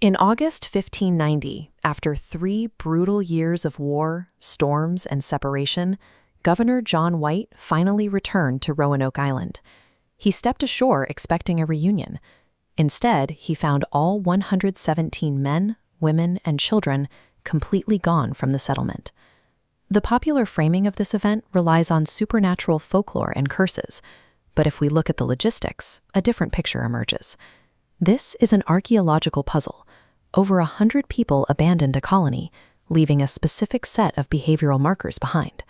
In August 1590, after 3 brutal years of war, storms, and separation, Governor John White finally returned to Roanoke Island. He stepped ashore expecting a reunion. Instead, he found all 117 men, women, and children completely gone from the settlement. The popular framing of this event relies on supernatural folklore and curses, but if we look at the logistics, a different picture emerges. This is an archaeological puzzle. Over 100 people abandoned a colony, leaving a specific set of behavioral markers behind.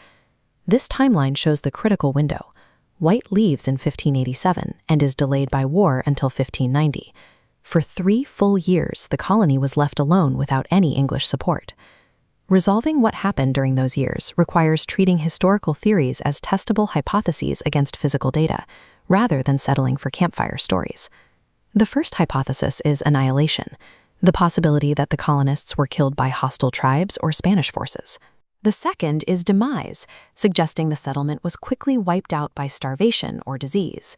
This timeline shows the critical window. White leaves in 1587 and is delayed by war until 1590. For 3 full years, the colony was left alone without any English support. Resolving what happened during those years requires treating historical theories as testable hypotheses against physical data, rather than settling for campfire stories. The first hypothesis is annihilation, the possibility that the colonists were killed by hostile tribes or Spanish forces. The second is demise, suggesting the settlement was quickly wiped out by starvation or disease.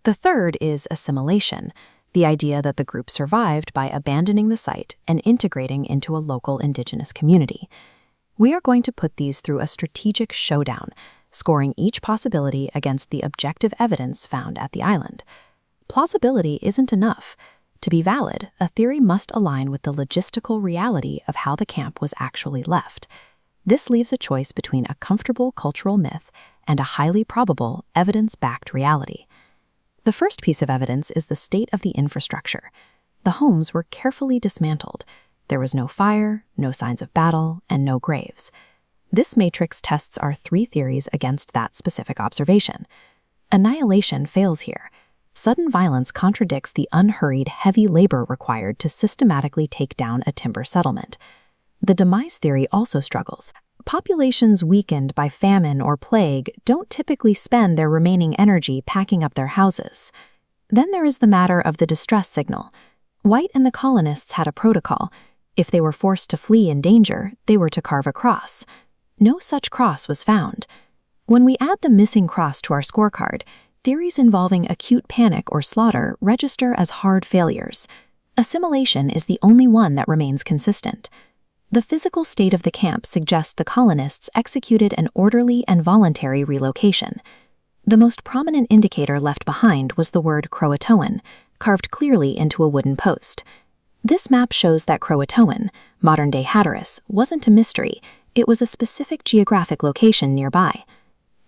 The third is assimilation, the idea that the group survived by abandoning the site and integrating into a local indigenous community. We are going to put these through a strategic showdown, scoring each possibility against the objective evidence found at the island. Plausibility isn't enough. To be valid, a theory must align with the logistical reality of how the camp was actually left. This leaves a choice between a comfortable cultural myth and a highly probable, evidence-backed reality. The first piece of evidence is the state of the infrastructure. The homes were carefully dismantled. There was no fire, no signs of battle, and no graves. This matrix tests our 3 theories against that specific observation. Annihilation fails here. Sudden violence contradicts the unhurried, heavy labor required to systematically take down a timber settlement. The demise theory also struggles. Populations weakened by famine or plague don't typically spend their remaining energy packing up their houses. Then there is the matter of the distress signal. White and the colonists had a protocol. If they were forced to flee in danger, they were to carve a cross. No such cross was found. When we add the missing cross to our scorecard, theories involving acute panic or slaughter register as hard failures. Assimilation is the only one that remains consistent. The physical state of the camp suggests the colonists executed an orderly and voluntary relocation. The most prominent indicator left behind was the word CROATOAN, carved clearly into a wooden post. This map shows that CROATOAN, modern-day Hatteras, wasn't a mystery. It was a specific geographic location nearby.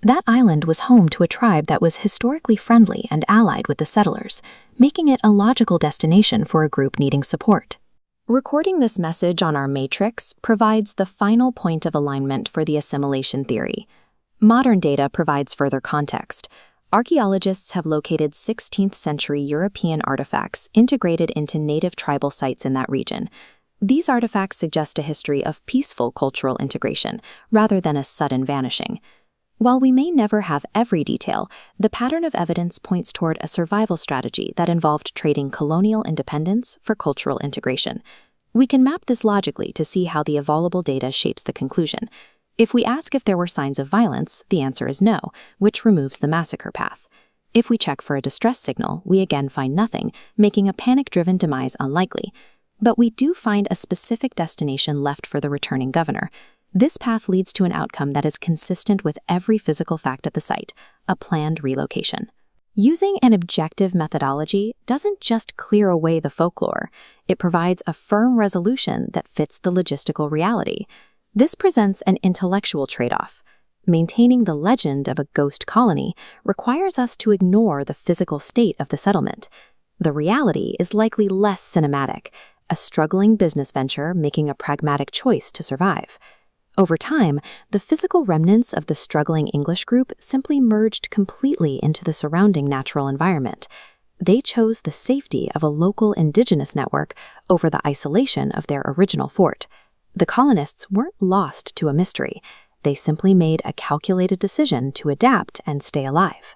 That island was home to a tribe that was historically friendly and allied with the settlers, making it a logical destination for a group needing support. Recording this message on our matrix provides the final point of alignment for the assimilation theory. Modern data provides further context. Archaeologists have located 16th-century European artifacts integrated into native tribal sites in that region. These artifacts suggest a history of peaceful cultural integration, rather than a sudden vanishing. While we may never have every detail, the pattern of evidence points toward a survival strategy that involved trading colonial independence for cultural integration. We can map this logically to see how the available data shapes the conclusion. If we ask if there were signs of violence, the answer is no, which removes the massacre path. If we check for a distress signal, we again find nothing, making a panic-driven demise unlikely. But we do find a specific destination left for the returning governor. This path leads to an outcome that is consistent with every physical fact at the site, a planned relocation. Using an objective methodology doesn't just clear away the folklore, it provides a firm resolution that fits the logistical reality. This presents an intellectual trade-off. Maintaining the legend of a ghost colony requires us to ignore the physical state of the settlement. The reality is likely less cinematic, a struggling business venture making a pragmatic choice to survive. Over time, the physical remnants of the struggling English group simply merged completely into the surrounding natural environment. They chose the safety of a local indigenous network over the isolation of their original fort. The colonists weren't lost to a mystery. They simply made a calculated decision to adapt and stay alive.